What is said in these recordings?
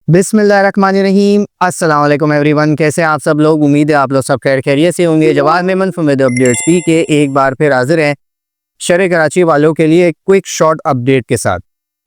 बिस्मिल्लाहिर्रहमानिर्रहीम। अस्सलाम वालेकुम एवरीवन, कैसे हैं आप सब लोग। उम्मीद है आप लोग सब खैरियत से होंगे। Jawad Memon from weather updates P K एक बार फिर हाजिर हैं शहर कराची वालों के लिए एक क्विक शॉर्ट अपडेट के साथ।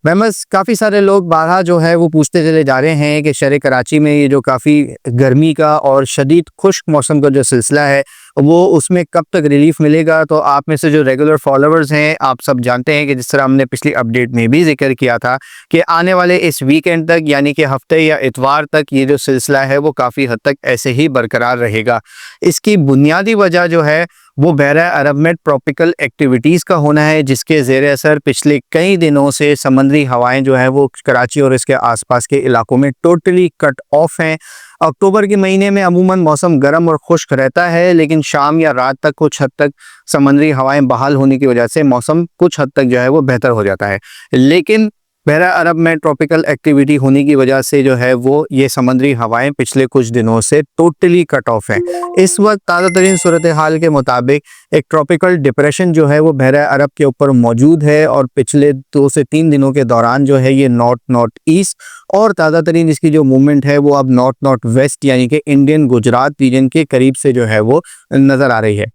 मेमस काफ़ी सारे लोग बारहा जो है वो पूछते चले जा रहे हैं कि शहर कराची में ये जो काफ़ी गर्मी का और शदीद खुश्क मौसम का जो सिलसिला है वो उसमें कब तक रिलीफ मिलेगा। तो आप में से जो रेगुलर फॉलोअर्स हैं आप सब जानते हैं कि जिस तरह हमने पिछली अपडेट में भी जिक्र किया था कि आने वाले इस वीकेंड तक यानी कि हफ्ते या इतवार तक ये जो सिलसिला है वो काफ़ी हद तक ऐसे ही बरकरार रहेगा। इसकी बुनियादी वजह जो है वो बहरा अरब में ट्रॉपिकल एक्टिविटीज़ का होना है, जिसके ज़ेर असर पिछले कई दिनों से समंदरी हवाएं जो है वो कराची और इसके आसपास के इलाकों में टोटली कट ऑफ हैं। अक्टूबर के महीने में अमूमन मौसम गर्म और खुश्क रहता है, लेकिन शाम या रात तक कुछ हद तक समंदरी हवाएं बहाल होने की वजह से मौसम कुछ हद तक जो है वो बेहतर हो जाता है। लेकिन बहरा अरब में ट्रॉपिकल एक्टिविटी होने की वजह से जो है वो ये समंदरी हवाएं पिछले कुछ दिनों से टोटली कट ऑफ हैं। इस वक्त ताज़ा तरीन सूरत हाल के मुताबिक एक ट्रॉपिकल डिप्रेशन जो है वो बहरा अरब के ऊपर मौजूद है और पिछले 2 से 3 दिनों के दौरान जो है ये नॉर्थ ईस्ट और ताज़ा तरीन इसकी जो मूवमेंट है वो अब नॉर्थ वेस्ट यानी कि इंडियन गुजरात रीजन के करीब से जो है वो नज़र आ रही है,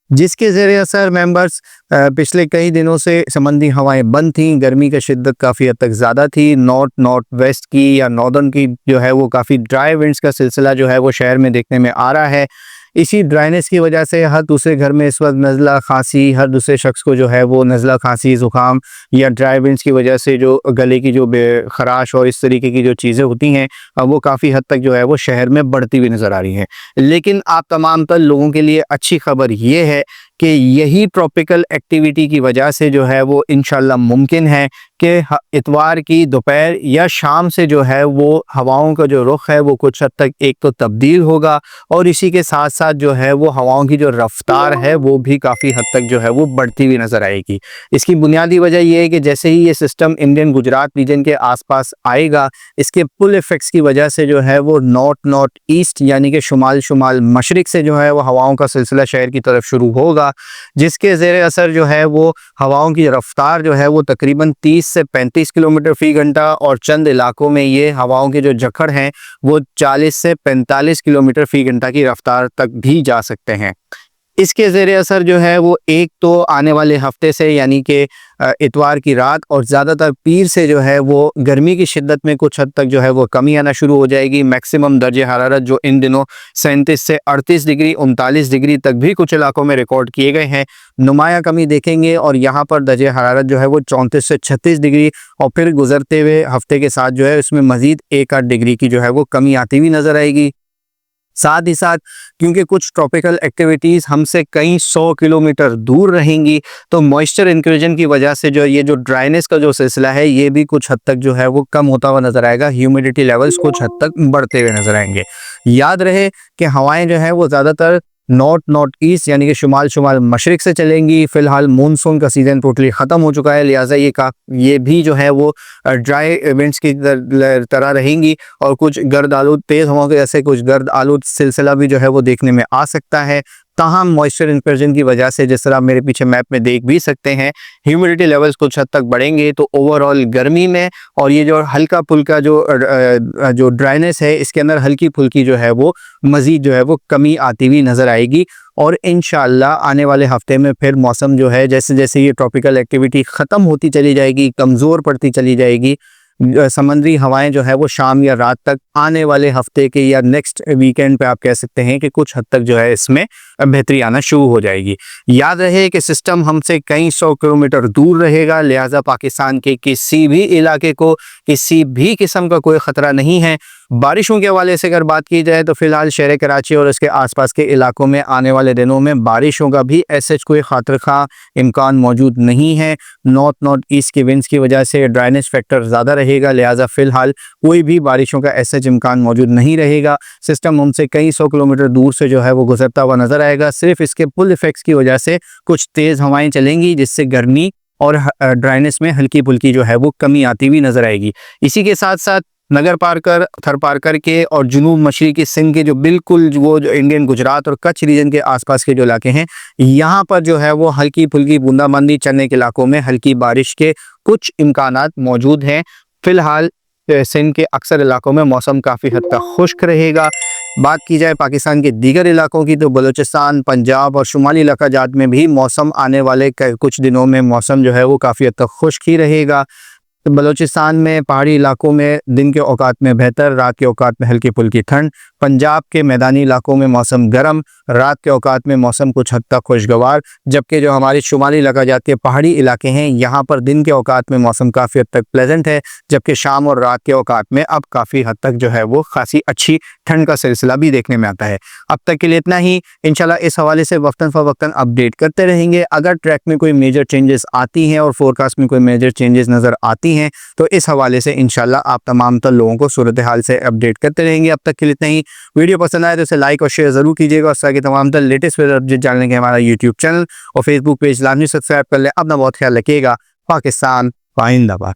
जिसके ज़रिए असर मेंबर्स पिछले कई दिनों से समंदरी हवाएं बंद थीं। गर्मी की शिद्दत काफ़ी हद तक ज़्यादा थी। नॉर्थ वेस्ट की या नॉर्दर्न की जो है वो काफ़ी ड्राई विंड्स का सिलसिला जो है वो शहर में देखने में आ रहा है। इसी ड्राइनेस की वजह से हर दूसरे घर में इस वक्त नज़ला खांसी, हर दूसरे शख्स को जो है वो नज़ला खांसी ज़ुकाम या ड्राई विंड्स की वजह से जो गले की जो खराश और इस तरीके की जो चीज़ें होती हैं वो काफ़ी हद तक जो है वो शहर में बढ़ती हुई नज़र आ रही हैं। लेकिन आप तमाम तर लोगों के लिए अच्छी खबर ये है कि यही ट्रॉपिकल एक्टिविटी की वजह से जो है वो इंशाल्लाह मुमकिन है कि इतवार की दोपहर या शाम से जो है वो हवाओं का जो रुख है वो कुछ हद तक एक तो तब्दील होगा और इसी के साथ साथ जो है वो हवाओं की जो रफ्तार है वो भी काफ़ी हद तक जो है वो बढ़ती हुई नज़र आएगी। इसकी बुनियादी वजह यह है कि जैसे ही ये सिस्टम इंडियन गुजरात रीजन के आसपास आएगा, इसके पुल इफ़ेक्ट्स की वजह से जो है वो नॉर्थ ईस्ट यानी कि शुमाल मशरिक से जो है वो हवाओं का सिलसिला शहर की तरफ शुरू होगा, जिसके ज़ेर असर जो है वो हवाओं की रफ्तार जो है वो तकरीबन 30 से 35 किलोमीटर फ़ी घंटा और चंद इलाकों में ये हवाओं के जो झक्कड़ हैं वो 40 से 45 किलोमीटर फ़ी घंटा की रफ्तार तक भी जा सकते हैं। इसके ज़ेर असर जो है वो एक तो आने वाले हफ्ते से यानी कि इतवार की रात और ज़्यादातर पीर से जो है वो गर्मी की शिद्दत में कुछ हद तक जो है वो कमी आना शुरू हो जाएगी। मैक्सिमम दर्जे हरारत जो इन दिनों 37 से 38 डिग्री 39 डिग्री तक भी कुछ इलाकों में रिकॉर्ड किए गए हैं, नुमाया कमी देखेंगे और यहाँ पर दर्जे हरारत जो है वो 34 से 36 डिग्री और फिर गुजरते हुए हफ्ते के साथ जो है उसमें मज़ीद 1-8 डिग्री की जो है वो कमी आती हुई नज़र आएगी। साथ ही साथ क्योंकि कुछ ट्रॉपिकल एक्टिविटीज़ हमसे कई 100 किलोमीटर दूर रहेंगी तो मॉइस्चर इंक्लूजन की वजह से जो ये जो ड्राइनेस का जो सिलसिला है ये भी कुछ हद तक जो है वो कम होता हुआ नज़र आएगा। ह्यूमिडिटी लेवल्स कुछ हद तक बढ़ते हुए नज़र आएंगे। याद रहे कि हवाएं जो है वो ज़्यादातर नॉर्थ ईस्ट यानी कि शुमाल मशरिक से चलेंगी। फ़िलहाल मानसून का सीज़न टोटली ख़त्म हो चुका है, लिहाजा ये भी जो है वो ड्राई इवेंट्स की तरह रहेंगी और कुछ गर्द आलूद तेज़ हवाओं के जैसे कुछ गर्द आलूद सिलसिला भी जो है वो देखने में आ सकता है। ताहम मॉइस्चर इंक्लूजन की वजह से जिस तरह आप मेरे पीछे मैप में देख भी सकते हैं ह्यूमिडिटी लेवल्स कुछ हद तक बढ़ेंगे, तो ओवरऑल गर्मी में और ये जो हल्का फुल्का जो ड्राइनेस है इसके अंदर हल्की फुल्की जो है वो मज़ीद जो है वो कमी आती हुई नज़र आएगी। और इंशाल्लाह आने वाले हफ्ते में फिर मौसम जो है जैसे जैसे ये ट्रॉपिकल एक्टिविटी ख़त्म होती चली जाएगी, कमज़ोर पड़ती चली जाएगी, समंदरी हवाएं जो है वो शाम या रात तक आने वाले हफ्ते के या नेक्स्ट वीकेंड पे आप कह सकते हैं कि कुछ हद तक जो है इसमें बेहतरी आना शुरू हो जाएगी। याद रहे कि सिस्टम हमसे कई 100 किलोमीटर दूर रहेगा, लिहाजा पाकिस्तान के किसी भी इलाके को किसी भी किस्म का कोई ख़तरा नहीं है। बारिशों के हवाले से अगर बात की जाए तो फ़िलहाल शहर कराची और इसके आसपास के इलाकों में आने वाले दिनों में बारिशों का भी ऐसे कोई खातिर खा इम्कान मौजूद नहीं है। नॉर्थ ईस्ट की विंड्स की वजह से ड्राइनेज फैक्टर ज़्यादा रहेगा, लिहाजा फ़िलहाल कोई भी बारिशों का ऐसा इम्कान मौजूद नहीं रहेगा। सिस्टम हमसे कई 100 किलोमीटर दूर से जो है वो गुजरता हुआ नज़र आएगा। सिर्फ इसके पुल इफ़ेक्ट्स की वजह से कुछ तेज़ हवाएं चलेंगी, जिससे गर्मी और ड्राइनेस में हल्की फुल्की जो है वो कमी आती हुई नज़र आएगी। इसी के साथ साथ नगर पार्कर, थर पार्कर के और जुनूब मशरिकी सिंध के जो बिल्कुल वो जो इंडियन गुजरात और कच्छ रीजन के आसपास के जो इलाके हैं यहाँ पर जो है वो हल्की फुल्की बूंदाबांदी, चने के इलाकों में हल्की बारिश के कुछ इम्कानात मौजूद हैं। फ़िलहाल सिंध के अक्सर इलाकों में मौसम काफ़ी हद तक खुश्क रहेगा। बात की जाए पाकिस्तान के दीगर इलाकों की तो बलूचिस्तान, पंजाब और शुमाली इलाका जात में भी मौसम आने वाले कुछ दिनों में मौसम जो है वो काफ़ी हद तक खुश्क ही रहेगा। तो बलूचिस्तान में पहाड़ी इलाकों में दिन के औकात में बेहतर, रात के औकात में हल्की फुल्की ठंड। पंजाब के मैदानी इलाकों में मौसम गर्म, रात के औकात में मौसम कुछ हद तक खुशगवार। जबकि जो हमारी शुमाली इलाका जाती है पहाड़ी इलाके हैं, यहाँ पर दिन के औकात में मौसम काफ़ी हद तक प्लेजेंट है, जबकि शाम और रात के औकात में अब काफ़ी हद तक जो है वो खासी अच्छी ठंड का सिलसिला भी देखने में आता है। अब तक के लिए इतना ही। इंशाल्लाह इस हवाले से वक्तन फ़वक्तन अपडेट करते रहेंगे। अगर ट्रैक में कोई मेजर चेंजेस आती हैं और फोरकास्ट में कोई मेजर चेंजेस नज़र आती हैं तो इस हवाले से इंशाल्लाह आप तमाम तर लोगों को सूरत हाल से अपडेट करते रहेंगे। अब तक के लिए इतना ही। वीडियो पसंद आए तो इसे लाइक और शेयर ज़रूर कीजिएगा। और साथ ही तमाम तर लेटेस्ट वेदर अपडेट जानने के हमारा यूट्यूब चैनल और फेसबुक पेज लाजमी सब्सक्राइब कर लें। अपना बहुत ख्याल रखिएगा। पाकिस्तान जिंदाबाद।